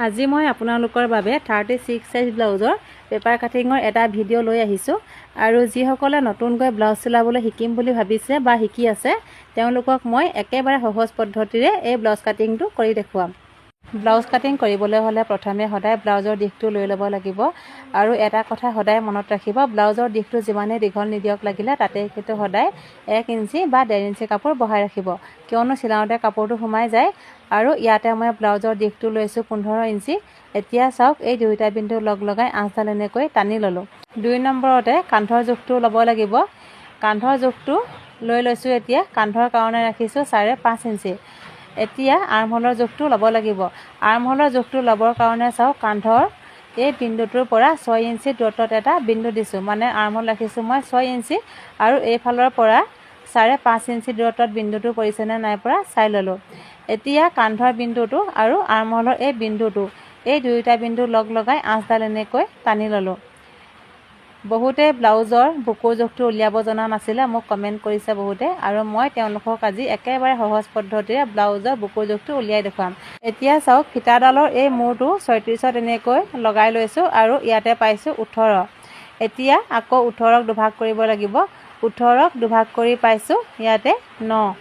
আজি মই আপোনালোকৰ বাবে 36 সাইজ ব্লাউজৰ পেপাৰ কাটিঙৰ এটা ভিডিঅ' লৈ আহিছোঁ আৰু যিসকলে নতুনকৈ ব্লাউজ চিলাবলৈ শিকিম বুলি ভাবিছে বা শিকি আছে তেওঁলোকক মই একেবাৰে সহজ পদ্ধতিৰে এই ব্লাউজ কাটিংটো কৰি দেখুৱাম। ব্লাউজ কাটিং কৰিবলৈ হ'লে প্ৰথমে সদায় ব্লাউজৰ দিশটো লৈ ল'ব লাগিব আৰু এটা কথা সদায় মনত ৰাখিব, ব্লাউজৰ দিশটো যিমানেই দীঘল নিদিয়ক লাগিলে তাতে কিন্তু সদায় 1 ইঞ্চি বা 1.5 ইঞ্চি কাপোৰ বহাই ৰাখিব, কিয়নো চিলাওঁতে কাপোৰটো সোমাই যায়। আৰু ইয়াতে মই ব্লাউজৰ দিশটো লৈছোঁ 15 ইঞ্চি। এতিয়া চাওক, এই দুয়োটা বিন্দু লগ লগাই আঁচডাল এনেকৈ টানি ল'লোঁ। 2 নম্বৰতে কান্ধৰ জোখটো ল'ব লাগিব। কান্ধৰ জোখটো লৈ লৈছোঁ। এতিয়া কান্ধৰ কাৰণে ৰাখিছোঁ 5.5 ইঞ্চি। এতিয়া আৰ্মহোলৰ জোখটো ল'ব লাগিব। আৰ্মহোলৰ জোখটো ল'বৰ কাৰণে চাওক, কান্ধৰ এই বিন্দুটোৰ পৰা 6 ইঞ্চি দূৰত্বত এটা বিন্দু দিছোঁ, মানে আৰ্মহোল ৰাখিছোঁ মই 6 ইঞ্চি আৰু এইফালৰ পৰা 5.5 ইঞ্চি দূৰত্বত বিন্দুটো পৰিছেনে নাই পৰা চাই ল'লোঁ। এতিয়া কান্ধৰ বিন্দুটো আৰু আৰ্মহোলৰ এই বিন্দুটো, এই দুয়োটা বিন্দু লগ লগাই আঁচডাল এনেকৈ টানি ল'লোঁ। বহুতে ব্লাউজৰ বুকুৰ জোখটো উলিয়াব জনা নাছিলে, মোক কমেণ্ট কৰিছে বহুতে, আৰু মই তেওঁলোকক আজি একেবাৰে সহজ পদ্ধতিৰে ব্লাউজৰ বুকুৰ জোখটো উলিয়াই দেখুৱাম। এতিয়া চাওক, ফিটাডালৰ এই মূৰটো 36ত এনেকৈ লগাই লৈছোঁ আৰু ইয়াতে পাইছোঁ 18। এতিয়া আকৌ 18ক দুভাগ কৰিব লাগিব। 18ক দুভাগ কৰি পাইছোঁ ইয়াতে 9।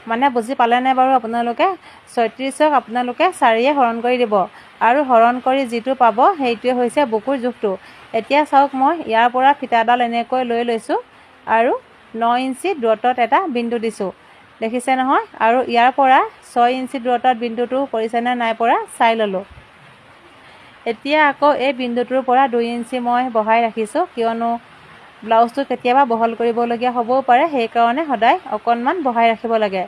মানে বুজি পালেনে বাৰু আপোনালোকে? 36ক আপোনালোকে 4য়ে হৰণ কৰি দিব আৰু হৰণ কৰি যিটো পাব সেইটোৱে হৈছে বুকুৰ জোখটো। এতিয়া চাওক, মই ইয়াৰ পৰা ফিটাডাল এনেকৈ লৈ লৈছোঁ আৰু 9 ইঞ্চি দূৰত্বত এটা বিন্দু দিছোঁ, দেখিছে নহয়? আৰু ইয়াৰ পৰা 6 ইঞ্চি দূৰত্বত বিন্দুটো পৰিছেনে নাই পৰা চাই ল'লোঁ। এতিয়া আকৌ এই বিন্দুটোৰ পৰা 2 ইঞ্চি মই বহাই ৰাখিছোঁ, কিয়নো ব্লাউজটো কেতিয়াবা বহল কৰিবলগীয়া হ'বও পাৰে, সেইকাৰণে সদায় অকণমান বহাই ৰাখিব লাগে।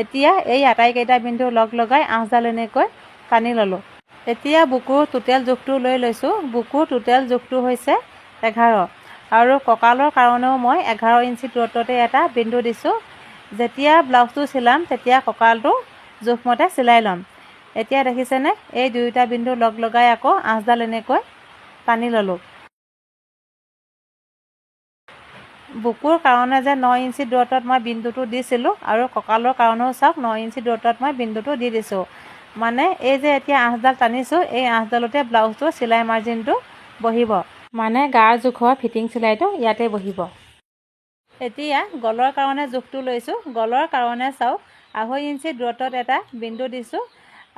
এতিয়া এই আটাইকেইটা বিন্দু লগ লগাই আঁচডাল এনেকৈ টানি ল'লোঁ। এতিয়া বুকুৰ টোটেল জোখটো লৈ লৈছোঁ। বুকুৰ টোটেল জোখটো হৈছে 11 আৰু কঁকালৰ কাৰণেও মই 11 ইঞ্চি দূৰত্বতে এটা বিন্দু দিছোঁ। যেতিয়া ব্লাউজটো চিলাম তেতিয়া কঁকালটো জোখমতে চিলাই ল'ম। এতিয়া দেখিছেনে, এই দুয়োটা বিন্দু লগ লগাই আকৌ আঁচডাল এনেকৈ টানি ল'লোঁ। বুকুৰ কাৰণে যে 9 ইঞ্চি দূৰত্বত মই বিন্দুটো দিছিলোঁ আৰু কঁকালৰ কাৰণেও চাওক 9 ইঞ্চি দূৰত্বত মই বিন্দুটো দি দিছোঁ। মানে এই যে এতিয়া আঁচডাল টানিছোঁ, এই আঁচডালতে ব্লাউজটো চিলাই মাৰ্জিনটো বহিব, মানে গাৰ জোখৰ ফিটিং চিলাইটো ইয়াতে বহিব। এতিয়া গলৰ কাৰণে জোখটো লৈছোঁ। গলৰ কাৰণে চাওক, 2.5 ইঞ্চি দূৰত্বত এটা বিন্দু দিছোঁ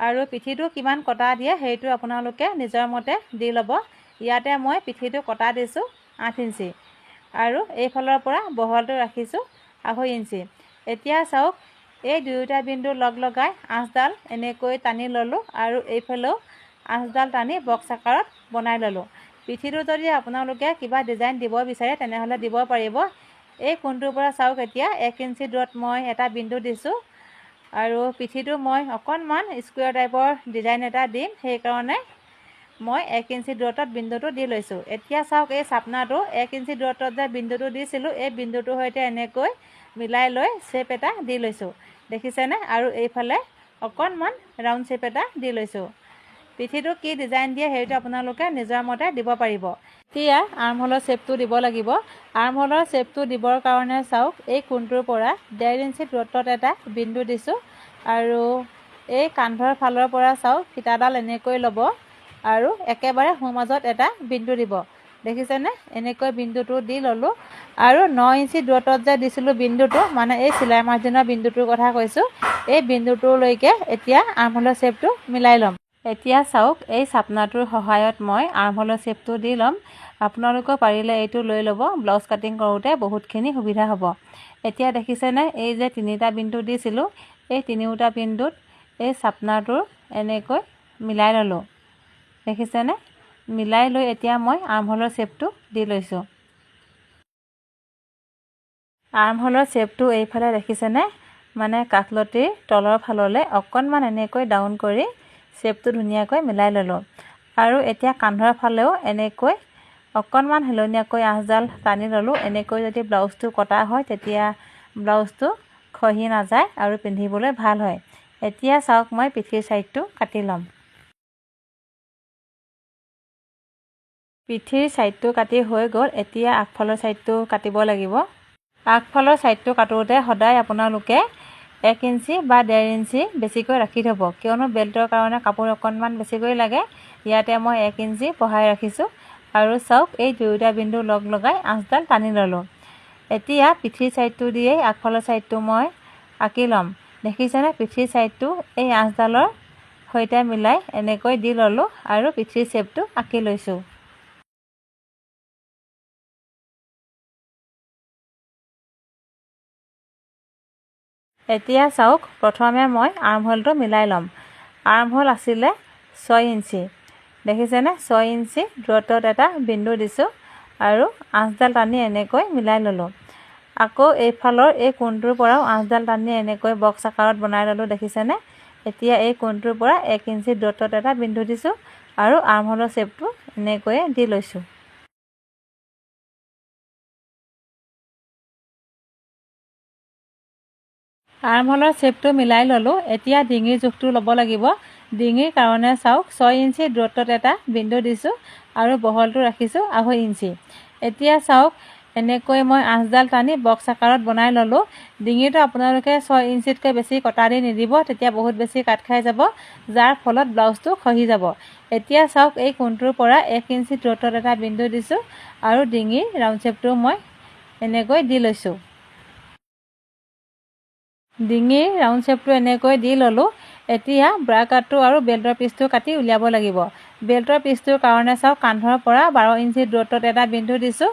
আৰু পিঠিটো কিমান কটা দিয়ে সেইটো আপোনালোকে নিজৰ মতে দি ল'ব। ইয়াতে মই পিঠিটো কটা দিছোঁ 8 ইঞ্চি আৰু এইফালৰ পৰা বহলটো ৰাখিছোঁ 2.5 ইঞ্চি। এতিয়া চাওক, এই দুয়োটা বিন্দু লগ লগাই আঁচডাল এনেকৈ টানি ল'লোঁ আৰু এইফালেও আঁচডাল টানি বক্স আকাৰত বনাই ল'লোঁ। পিঠিটো যদি আপোনালোকে কিবা ডিজাইন দিব বিচাৰে তেনেহ'লে দিব পাৰিব। এই কোণটোৰ পৰা চাওক, এতিয়া 1 ইঞ্চি দূৰত মই এটা বিন্দু দিছোঁ আৰু পিঠিটো মই অকণমান স্কুৱেৰ টাইপৰ ডিজাইন এটা দিম, সেইকাৰণে মই 1 ইঞ্চি দূৰত্বত বিন্দুটো দি লৈছোঁ। এতিয়া চাওক, এই চাপনাটো 1 ইঞ্চি দূৰত্বত যে বিন্দুটো দিছিলোঁ, এই বিন্দুটোৰ সৈতে এনেকৈ মিলাই লৈ শ্বেপ এটা দি লৈছোঁ, দেখিছেনে? আৰু এইফালে অকণমান ৰাউণ্ড শ্বেপ এটা দি লৈছোঁ। পিঠিটো কি ডিজাইন দিয়ে সেইটো আপোনালোকে নিজৰ মতে দিব পাৰিব। এতিয়া আৰ্মহোলৰ শ্বেপটো দিব লাগিব। আৰ্মহোলৰ শ্বেপটো দিবৰ কাৰণে চাওক, এই কোণটোৰ পৰা 1.5 ইঞ্চি দূৰত্বত এটা বিন্দু দিছোঁ আৰু এই কান্ধৰ ফালৰ পৰা চাওক, ফিটাডাল এনেকৈ ল'ব আৰু একেবাৰে সোঁমাজত এটা বিন্দু দিব, দেখিছেনে? এনেকৈ বিন্দুটো দি ল'লোঁ আৰু 9 ইঞ্চি দূৰত্বত যে দিছিলোঁ বিন্দুটো, মানে এই চিলাই মাৰ্জিনৰ বিন্দুটোৰ কথা কৈছোঁ, এই বিন্দুটোলৈকে এতিয়া আৰ্মহোলৰ শ্বেপটো মিলাই ল'ম। এতিয়া চাওক, এই চাপনাটোৰ সহায়ত মই আৰ্মহোলৰ শ্বেপটো দি ল'ম। আপোনালোকেও পাৰিলে এইটো লৈ ল'ব, ব্লাউজ কাটিং কৰোঁতে বহুতখিনি সুবিধা হ'ব। এতিয়া দেখিছেনে, এই যে 3টা বিন্দু দিছিলোঁ, এই 3টা বিন্দুত এই চাপনাটোৰ এনেকৈ মিলাই ল'লোঁ, দেখিছেনে? মিলাই লৈ এতিয়া মই আৰ্মহোলৰ শ্বেপটো দি লৈছোঁ। আৰ্মহোলৰ শ্বেপটো এইফালে দেখিছেনে, মানে কাষলতিৰ তলৰ ফাললৈ অকণমান এনেকৈ ডাউন কৰি শ্বেপটো ধুনীয়াকৈ মিলাই ল'লোঁ। আৰু এতিয়া কান্ধৰ ফালেও এনেকৈ অকণমান হেলনীয়াকৈ আঁচডাল টানি ল'লোঁ। এনেকৈ যদি ব্লাউজটো কটা হয় তেতিয়া ব্লাউজটো খহি নাযায় আৰু পিন্ধিবলৈ ভাল হয়। এতিয়া চাওক, মই পিঠিৰ ছাইডটো কাটি ল'ম। পিঠিৰ ছাইডটো কাটি হৈ গ'ল। এতিয়া আগফালৰ ছাইডটো কাটিব লাগিব। আগফালৰ ছাইডটো কাটোতে সদায় আপোনালোকে 1 ইঞ্চি বা 1.5 ইঞ্চি বেছিকৈ ৰাখি থ'ব, কিয়নো বেল্টৰ কাৰণে কাপোৰ অকণমান বেছিকৈ লাগে। ইয়াতে মই 1 ইঞ্চি বহাই ৰাখিছোঁ আৰু চাওক এই দুয়োটা বিন্দু লগ লগাই আঁচডাল টানি ল'লোঁ। এতিয়া পিঠিৰ ছাইডটো দিয়েই আগফালৰ ছাইডটো মই আঁকি ল'ম। দেখিছেনে পিঠিৰ ছাইডটো এই আঁচডালৰ সৈতে মিলাই এনেকৈ দি ল'লোঁ আৰু পিঠিৰ শ্বেপটো আঁকি লৈছোঁ। এতিয়া চাওক প্ৰথমে মই আৰ্মহোলটো মিলাই ল'ম। আৰ্মহোল আছিলে 6 ইঞ্চি। দেখিছেনে 6 ইঞ্চি দূৰত্বত এটা বিন্দু দিছোঁ আৰু আঁচডাল টানি এনেকৈ মিলাই ল'লোঁ। আকৌ এইফালৰ এই কোণটোৰ পৰাও আঁচডাল টানি এনেকৈ বক্স আকাৰত বনাই ল'লোঁ। দেখিছেনে এতিয়া এই কোণটোৰ পৰা 1 ইঞ্চি দূৰত্বত এটা বিন্দু দিছোঁ আৰু আৰ্মহোলৰ শ্বেপটো এনেকৈয়ে দি লৈছোঁ। আৰ্মহোলৰ শ্বেপটো মিলাই ল'লোঁ। এতিয়া ডিঙিৰ জোখটো ল'ব লাগিব। ডিঙিৰ কাৰণে চাওক 6 ইঞ্চি দূৰত্বত এটা বিন্দু দিছোঁ আৰু বহলটো ৰাখিছোঁ 2.5 ইঞ্চি। এতিয়া চাওক এনেকৈ মই আঁচডাল টানি বক্স আকাৰত বনাই ল'লোঁ। ডিঙিটো আপোনালোকে 6 ইঞ্চিতকৈ বেছি কটা দি নিদিব, তেতিয়া বহুত বেছি কাট খাই যাব, যাৰ ফলত ব্লাউজটো খহি যাব। এতিয়া চাওক এই কোণটোৰ পৰা 1 ইঞ্চি দূৰত্বত এটা বিন্দু দিছোঁ আৰু ডিঙিৰ ৰাউণ্ড শ্বেপটো মই এনেকৈ দি লৈছোঁ। ডিঙিৰ ৰাউণ্ড শ্বেপটো এনেকৈ দি ল'লোঁ। এতিয়া ব্ৰা কাটটো আৰু বেল্টৰ পিচটো কাটি উলিয়াব লাগিব। বেল্টৰ পিচটোৰ কাৰণে চাওক কান্ধৰ পৰা 12 ইঞ্চি দূৰত্বত এটা বিন্দু দিছোঁ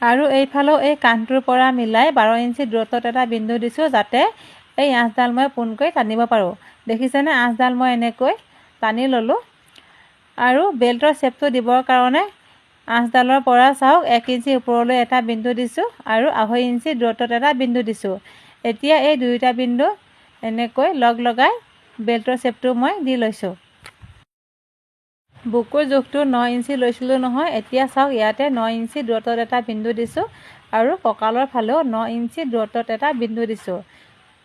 আৰু এইফালেও এই কান্ধটোৰ পৰা মিলাই 12 ইঞ্চি দূৰত্বত এটা বিন্দু দিছোঁ, যাতে এই আঁচডাল মই পোনকৈ টানিব পাৰোঁ। দেখিছেনে আঁচডাল মই এনেকৈ টানি ল'লোঁ আৰু বেল্টৰ শ্বেপটো দিবৰ কাৰণে আঁচডালৰ পৰা চাওক 1 ইঞ্চি ওপৰলৈ এটা বিন্দু দিছোঁ আৰু 2.5 ইঞ্চি দূৰত্বত এটা বিন্দু দিছোঁ। এতিয়া এই দুয়োটা বিন্দু এনেকৈ লগ লগাই বেল্টৰ শ্বেপটো মই দি লৈছোঁ। বুকুৰ জোখটো 9 ইঞ্চি লৈছিলোঁ নহয়। এতিয়া চাওক ইয়াতে 9 ইঞ্চি দূৰত্বত এটা বিন্দু দিছোঁ আৰু কঁকালৰ ফালেও 9 ইঞ্চি দূৰত্বত এটা বিন্দু দিছোঁ।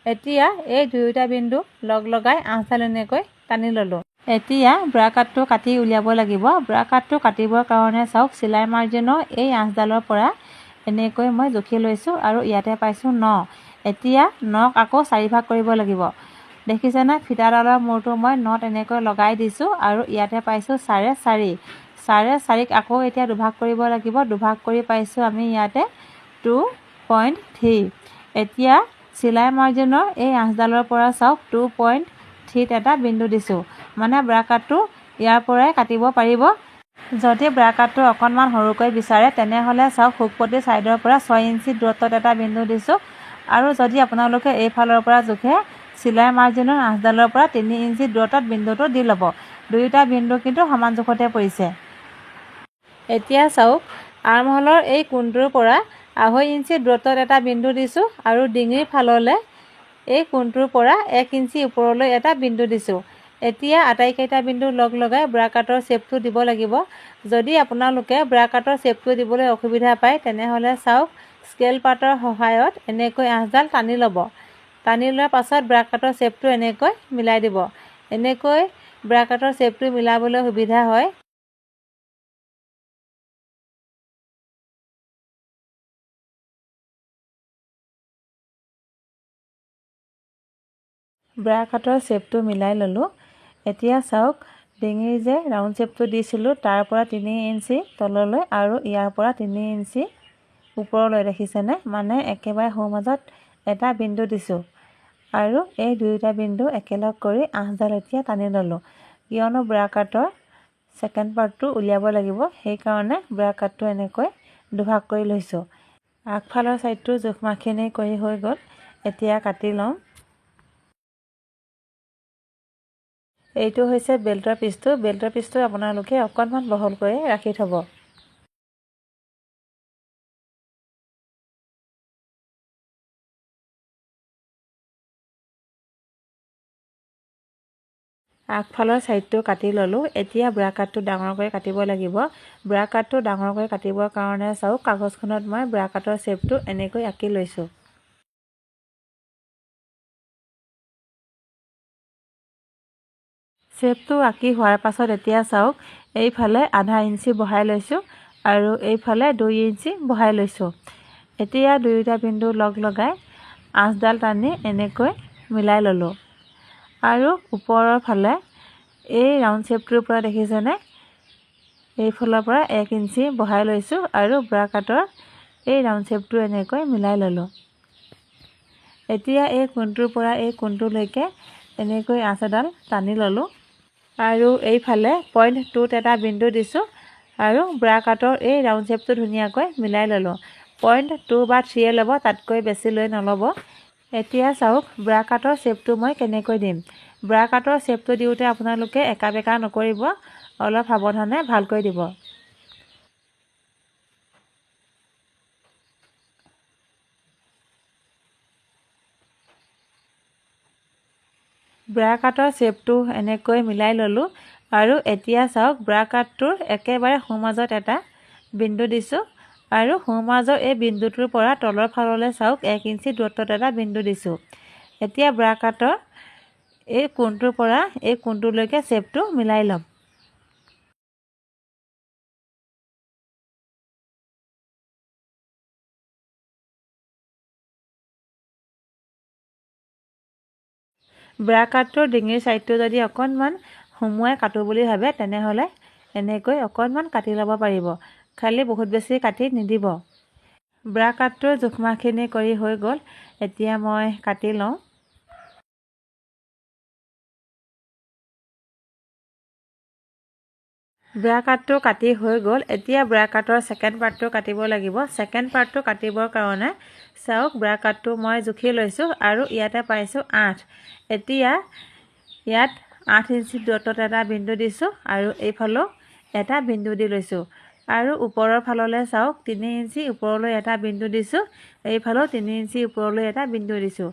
এতিয়া এই দুয়োটা বিন্দু লগ লগাই আঁচডাল এনেকৈ টানি ল'লোঁ। এতিয়া ব্ৰা কাটটো কাটি উলিয়াব লাগিব। ব্ৰা কাটটো কাটিবৰ কাৰণে চাওক চিলাই মাৰ্জিনৰ এই আঁচডালৰ পৰা এনেকৈ মই জুখি লৈছোঁ আৰু ইয়াতে পাইছোঁ 9। এতিয়া 9ক আকৌ 4 ভাগ কৰিব লাগিব। দেখিছেনে ফিটাডালৰ মূৰটো মই 9ত এনেকৈ লগাই দিছোঁ আৰু ইয়াতে পাইছোঁ 4.5। 4.5ক আকৌ এতিয়া দুভাগ কৰিব লাগিব। দুভাগ কৰি পাইছোঁ আমি ইয়াতে 2.3। এতিয়া চিলাই মাৰ্জিনৰ এই আঁচডালৰ পৰা চাওক 2.3ত এটা বিন্দু দিছোঁ, মানে ব্ৰা কাটটো ইয়াৰ পৰাই কাটিব পাৰিব। যদি ব্ৰা কাটটো অকণমান সৰুকৈ বিচাৰে তেনেহ'লে চাওক হুকপটি ছাইডৰ পৰা 6 ইঞ্চি দূৰত্বত এটা বিন্দু দিছোঁ আৰু যদি আপোনালোকে এইফালৰ পৰা জোখে চিলাই মাৰ্জিনৰ আঁচডালৰ পৰা 3 ইঞ্চি দূৰত্বত বিন্দুটো দি ল'ব। দুয়োটা বিন্দু কিন্তু সমান জোখতে পৰিছে। এতিয়া চাওক আৰ্মহোলৰ এই কোণটোৰ পৰা 2.5 ইঞ্চি দূৰত্বত এটা বিন্দু দিছোঁ আৰু ডিঙিৰ ফাললৈ এই কোণটোৰ পৰা 1 ইঞ্চি ওপৰলৈ এটা বিন্দু দিছোঁ। এতিয়া আটাইকেইটা বিন্দু লগ লগাই ব্ৰা কাটৰ শ্বেপটো দিব লাগিব। যদি আপোনালোকে ব্ৰা কাটৰ শ্বেপটো দিবলৈ অসুবিধা পায় তেনেহ'লে চাওক স্কেল পাৰ্টৰ সহায়ত এনেকৈ আঁচডাল টানি ল'ব। টানি লোৱাৰ পাছত ব্ৰা কাটৰ শ্বেপটো এনেকৈ মিলাই দিব। এনেকৈ ব্ৰা কাটৰ শ্বেপটো মিলাবলৈ সুবিধা হয়। ব্ৰা কাটৰ শ্বেপটো মিলাই ল'লোঁ। এতিয়া চাওক ডিঙিৰ যে ৰাউণ্ড শ্বেপটো দিছিলোঁ তাৰ পৰা 3 ইঞ্চি তললৈ আৰু ইয়াৰ পৰা 3 ইঞ্চি ওপৰলৈ, দেখিছেনে মানে একেবাৰে সোঁমাজত এটা বিন্দু দিছোঁ আৰু এই দুয়োটা বিন্দু একেলগ কৰি আঁচডাল এতিয়া টানি ল'লোঁ। কিয়নো ব্ৰা কাটৰ ছেকেণ্ড পাৰ্টটো উলিয়াব লাগিব, সেইকাৰণে ব্ৰা কাটটো এনেকৈ দুভাগ কৰি লৈছোঁ। আগফালৰ ছাইডটো জোখমাখখিনি কৰি হৈ গ'ল। এতিয়া কাটি ল'ম। এইটো হৈছে বেল্টৰ পিচটো। বেল্টৰ পিচটো আপোনালোকে অকণমান বহলকৈ ৰাখি থ'ব। আগফালৰ ছাইডটো কাটি ল'লোঁ। এতিয়া ব্ৰা কাটটো ডাঙৰকৈ কাটিব লাগিব। ব্ৰা কাটটো ডাঙৰকৈ কাটিবৰ কাৰণে চাওক কাগজখনত মই ব্ৰা কাটৰ শ্বেপটো এনেকৈ আঁকি লৈছোঁ। শ্বেপটো আঁকি হোৱাৰ পাছত এতিয়া চাওক এইফালে 0.5 ইঞ্চি বহাই লৈছোঁ আৰু এইফালে 2 ইঞ্চি বহাই লৈছোঁ। এতিয়া দুয়োটা বিন্দু লগ লগাই আঁচডাল টানি এনেকৈ মিলাই ল'লোঁ আৰু ওপৰৰ ফালে এই ৰাউণ্ড শ্বেপটোৰ পৰা দেখিছেনে এইফালৰ পৰা 1 ইঞ্চি বহাই লৈছোঁ আৰু ব্ৰা কাটৰ এই ৰাউণ্ড শ্বেপটো এনেকৈ মিলাই ল'লোঁ। এতিয়া এই কোণটোৰ পৰা এই কোণটোলৈকে এনেকৈ আঁচ এডাল টানি ল'লোঁ আৰু এইফালে পইণ্ট 2ত এটা বিন্দু দিছোঁ আৰু ব্ৰা কাটৰ এই ৰাউণ্ড শ্বেপটো ধুনীয়াকৈ মিলাই ল'লোঁ। পইণ্ট 2 বা 3 ল'ব, তাতকৈ বেছি লৈ নল'ব। এতিয়া চাওক ব্ৰা কাটৰ শ্বেপটো মই কেনেকৈ দিম। ব্ৰা কাটৰ শ্বেপটো দিওঁতে আপোনালোকে একা বেকা নকৰিব, অলপ সাৱধানে ভালকৈ দিব। ব্ৰা কাটৰ শ্বেপটো এনেকৈ মিলাই ল'লোঁ আৰু এতিয়া চাওক ব্ৰা কাটটোৰ একেবাৰে সোঁমাজত এটা বিন্দু দিছোঁ আৰু সোঁমাজৰ এই বিন্দুটোৰ পৰা তলৰ ফাললৈ চাওক 1 ইঞ্চি দূৰত্বত এটা বিন্দু দিছোঁ। এতিয়া ব্ৰা কাটৰ এই কোণটোৰ পৰা এই কোণটোলৈকে শ্বেপটো মিলাই ল'ম। ব্ৰা কাটটোৰ ডিঙিৰ ছাইডটো যদি অকণমান সুমুৱাই কাটো বুলি ভাবে তেনেহ'লে এনেকৈ অকণমান কাটি ল'ব পাৰিব, খালি বহুত বেছি কাটি নিদিব। ব্ৰা কাটটোৰ জোখমাখখিনি কৰি হৈ গ'ল, এতিয়া মই কাটি লওঁ। ব্ৰা কাটটো কাটি হৈ গ'ল, এতিয়া ব্ৰা কাটৰ ছেকেণ্ড পাৰ্টটো কাটিব লাগিব। ছেকেণ্ড পাৰ্টটো কাটিবৰ কাৰণে চাওক ব্ৰা কাটটো মই জুখি লৈছোঁ আৰু ইয়াতে পাইছোঁ 8। এতিয়া ইয়াত 8 ইঞ্চি দূৰত্বত এটা বিন্দু দিছোঁ আৰু এইফালেও এটা বিন্দু দি লৈছোঁ আৰু ওপৰৰ ফাললৈ চাওক 3 ইঞ্চি ওপৰলৈ এটা বিন্দু দিছোঁ, এইফালেও 3 ইঞ্চি ওপৰলৈ এটা বিন্দু দিছোঁ।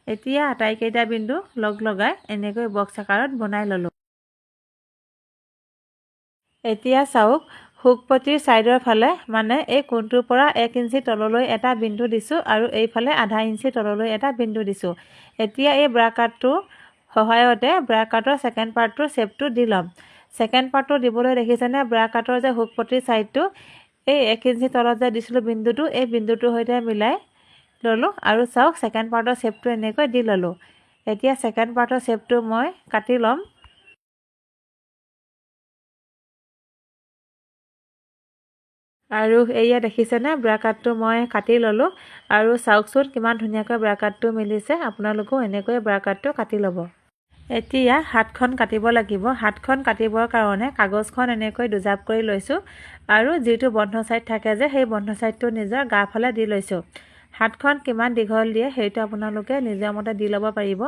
এতিয়া আটাইকেইটা বিন্দু লগ লগাই এনেকৈ বক্স আকাৰত বনাই ল'লোঁ। এতিয়া চাওক শুকপতিৰ ছাইডৰ ফালে মানে এই কোণটোৰ পৰা 1 ইঞ্চি তললৈ এটা বিন্দু দিছোঁ আৰু এইফালে আধা ইঞ্চি তললৈ এটা বিন্দু দিছোঁ। এতিয়া এই ব্ৰা কাটটোৰ সহায়তে ব্ৰা কাটৰ ছেকেণ্ড পাৰ্টটোৰ শ্বেপটো দি ল'ম। ছেকেণ্ড পাৰ্টটো দিবলৈ দেখিছেনে ব্ৰা কাটৰ যে শুকপতিৰ ছাইডটো এই 1 ইঞ্চি তলত যে দিছিলোঁ বিন্দুটো, এই বিন্দুটোৰ সৈতে মিলাই ল'লোঁ আৰু চাওক ছেকেণ্ড পাৰ্টৰ শ্বেপটো এনেকৈ দি ল'লোঁ। এতিয়া ছেকেণ্ড পাৰ্টৰ শ্বেপটো মই কাটি ল'ম। আৰু এয়া দেখিছেনে ব্ৰা কাটটো মই কাটি ল'লোঁ আৰু চাওকচোন কিমান ধুনীয়াকৈ ব্ৰা কাটটো মিলিছে। আপোনালোকেও এনেকৈ ব্ৰা কাটটো কাটি ল'ব। এতিয়া হাতখন কাটিব লাগিব। হাতখন কাটিবৰ কাৰণে কাগজখন এনেকৈ দুজাপ কৰি লৈছোঁ আৰু যিটো বন্ধ ছাইড থাকে যে সেই বন্ধ ছাইডটো নিজৰ গাৰ ফালে দি লৈছোঁ। হাতখন কিমান দীঘল দিয়ে সেইটো আপোনালোকে নিজৰ মতে দি ল'ব পাৰিব।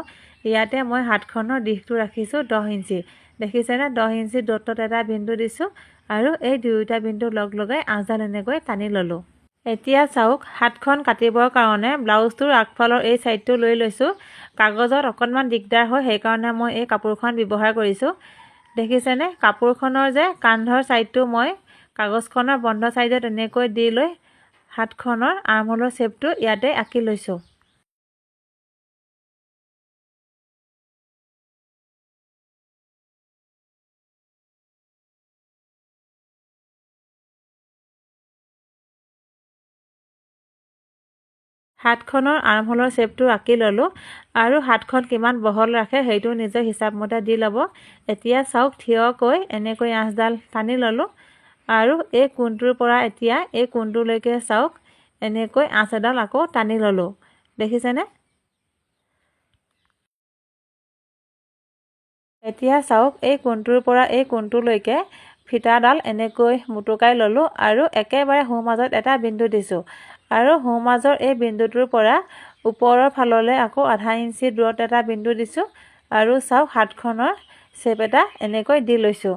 ইয়াতে মই হাতখনৰ দিশটো ৰাখিছোঁ 10 ইঞ্চি। দেখিছেনে 10 ইঞ্চি দূৰত্বত এটা বিন্দু দিছোঁ আৰু এই দুয়োটা বিন্দু লগ লগাই আঁচডাল এনেকৈ টানি ল'লোঁ। এতিয়া চাওক হাতখন কাটিবৰ কাৰণে ব্লাউজটোৰ আগফালৰ এই ছাইডটো লৈ লৈছোঁ। কাগজত অকণমান দিগদাৰ হয়, সেইকাৰণে মই এই কাপোৰখন ব্যৱহাৰ কৰিছোঁ। দেখিছেনে কাপোৰখনৰ যে কান্ধৰ ছাইডটো মই কাগজখনৰ বন্ধ ছাইডত এনেকৈ দি লৈ হাতখনৰ আৰ্মহোলৰ শ্বেপটো ইয়াতে আঁকি লৈছোঁ। হাতখনৰ আৰ্মহোলৰ শ্বেপটো আঁকি ল'লোঁ আৰু হাতখন কিমান বহল ৰাখে সেইটো নিজৰ হিচাপমতে দি ল'ব। এতিয়া চাওক থিয়কৈ এনেকৈ আঁচডাল টানি ল'লোঁ আৰু এই কোণটোৰ পৰা এতিয়া এই কোণটোলৈকে চাওক এনেকৈ আঁচ এডাল আকৌ টানি ল'লোঁ। দেখিছেনে? এতিয়া চাওক এই কোণটোৰ পৰা এই কোণটোলৈকে ফিটাডাল এনেকৈ মুটুকাই ল'লোঁ আৰু একেবাৰে সোঁমাজত এটা বিন্দু দিছোঁ আৰু সোঁমাজৰ এই বিন্দুটোৰ পৰা ওপৰৰ ফাললৈ আকৌ আধা ইঞ্চি দূৰত এটা বিন্দু দিছোঁ আৰু চাওক হাতখনৰ শ্বেপ এটা এনেকৈ দি লৈছোঁ।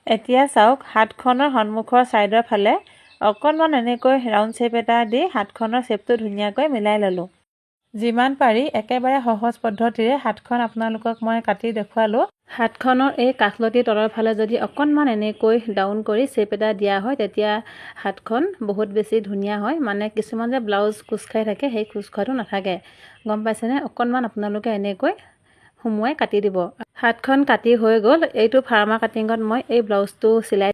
এতিয়া চাওক হাতখনৰ সন্মুখৰ ছাইডৰ ফালে অকণমান এনেকৈ ৰাউণ্ড শ্বেপ এটা দি হাতখনৰ শ্বেপটো ধুনীয়াকৈ মিলাই ল'লোঁ। যিমান পাৰি একেবাৰে সহজ পদ্ধতিৰে হাতখন আপোনালোকক মই কাটি দেখুৱালোঁ। হাতখনৰ এই কাষলতি তলৰ ফালে যদি অকণমান এনেকৈ ডাউন কৰি শ্বেপ এটা দিয়া হয় তেতিয়া হাতখন বহুত বেছি ধুনীয়া হয়। মানে কিছুমান যে ব্লাউজ কোচ খাই থাকে সেই কোচ খোৱাটো নাথাকে, গম পাইছেনে? অকণমান আপোনালোকে এনেকৈ সুমুৱাই কাটি দিব। হাতখন কাটি হৈ গ'ল। এইটো ফাৰ্মা কাটিঙত মই এই ব্লাউজটো চিলাই